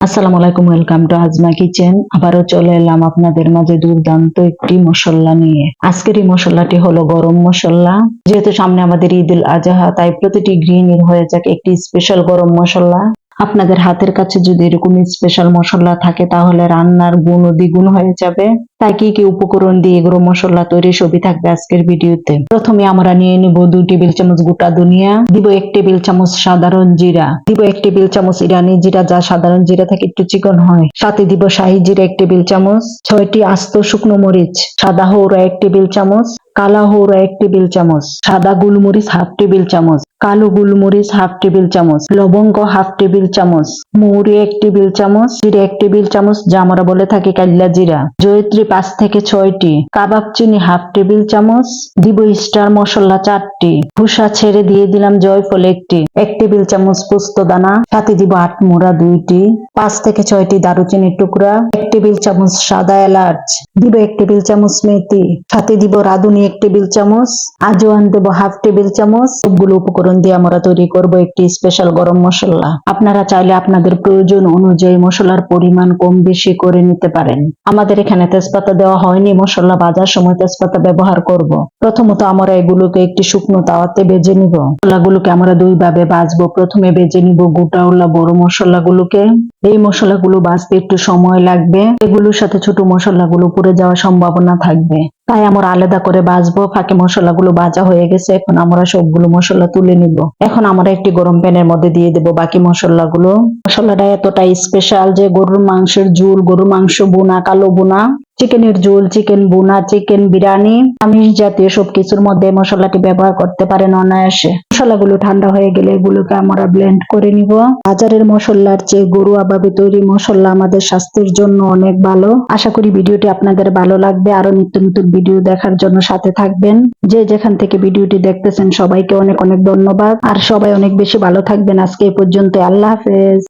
আসসালামু আলাইকুম, welcome to asthma kitchen. আবারও চলে এলাম আপনাদের মাঝে দুর্দান্ত একটি মশলা নিয়ে। আজকের এই মশলাটি হলো গরম মশলা। যেহেতু সামনে আমাদের ঈদ উল আজহা, তাই প্রতিটি গৃহিণীর হয়ে যাক একটি স্পেশাল গরম মশলা। আপনাদের হাতের কাছে যদি এরকম স্পেশাল মশলা থাকে তাহলে রান্নার গুণ ও দ্বিগুণ হয়ে যাবে। তাই কি কি উপকরণ দিয়ে গরম মশলা তৈরি সবই থাকবে আজকের ভিডিওতে। প্রথমে আমরা নিয়ে নিব 2 টেবিল চামচ গোটা ধনিয়া, দিব 1 টেবিল চামচ সাধারণ জিরা, দিব 1 টেবিল চামচ ইরানি জিরা, যা সাধারণ জিরা থেকে একটু চিকন হয়। সাথে দিব শাহি জিরা 1 টেবিল চামচ, 6টি আস্ত শুকনো মরিচ, সাদা হৌরা 1 টেবিল চামচ, কালা হৌরা 1 টেবিল চামচ, সাদা গোলমরিচ হাফ টেবিল চামচ, কালো গোলমরিচ হাফ টেবিল চামচ, লবঙ্গ হাফ টেবিল চামচ, মৌরি 1 টেবিল চামচ, জিরা 1 টেবিল চামচ, যা আমরা বলে থাকি কাল্লা জিরা, জয়িত্রী 5 থেকে 6টি, কাবাব চিনি হাফ টেবিল চামচ, দিব স্টার মশলা 4টি, ভুষা ছেড়ে দিয়ে দিলাম জয়ফল 1টি, 1 টেবিল চামচ পোস্ত দানা, সাথে দিব আটমোড়া 2টি, 5 থেকে 6টি দারুচিনির টুকরা, 1 টেবিল চামচ সাদা এলাচ, দিব 1 টেবিল চামচ মেথি, সাথে দিব রাঁধুনি 1 টেবিল চামচ, আজওয়ান দেব হাফ টেবিল চামচ। সবগুলো উপকরণ দিয়ে আমরা তৈরি করব একটি স্পেশাল গরম মশলা। আপনারা চাইলে আপনাদের প্রয়োজন অনুযায়ী মশলার পরিমাণ কম বেশি করে নিতে পারেন। আমাদের এখানে তেজপাতা দেওয়া হয়নি, মশলা ভাজার সময় তেজপাতা ব্যবহার করব। প্রথমত আমরা এগুলোকে একটি শুকনো তাওয়াতে ভেজে নিব। মশলাগুলোকে আমরা দুই ভাবে ভাজবো। প্রথমে ভেজে নিব গোটাওয়ালা বড় মশলাগুলোকে। এই মশলাগুলো ভাজতে একটু সময় লাগবে, এগুলোর সাথে ছোট মশলাগুলো পুড়ে যাওয়ার সম্ভাবনা থাকবে, তাই আমরা আলাদা করে ভাজবো। ফাঁকে মশলাগুলো ভাজা হয়ে গেছে, এখন আমরা সবগুলো মশলা তুলে নিব। এখন আমরা একটি গরম প্যানের মধ্যে দিয়ে দেব বাকি মশলাগুলো। মশলাটা এতটাই স্পেশাল যে গরুর মাংসের ঝোল, গরুর মাংস বোনা, কালো বোনা, চিকেনের ঝোল, চিকেন বোনা, চিকেন বিরিয়ানি, আমিষ জাতীয় সবকিছুর মধ্যে মশলাটি ব্যবহার করতে পারেন অনায়াসে। মশলাগুলো ঠান্ডা হয়ে গেলে এগুলোকে আমরা ব্লেন্ড করে নিব। বাজারের মশলার চেয়ে ঘরোয়া ভাবে তৈরি মশলা আমাদের স্বাস্থ্যের জন্য অনেক ভালো। আশা করি ভিডিওটি আপনাদের ভালো লাগবে। আরো নিত্য নতুন ভিডিও দেখার জন্য সাথে থাকবেন। যে যেখান থেকে ভিডিওটি দেখতেছেন সবাইকে অনেক অনেক ধন্যবাদ। আর সবাই অনেক বেশি ভালো থাকবেন। আজকে এই পর্যন্ত, আল্লাহ হাফেজ।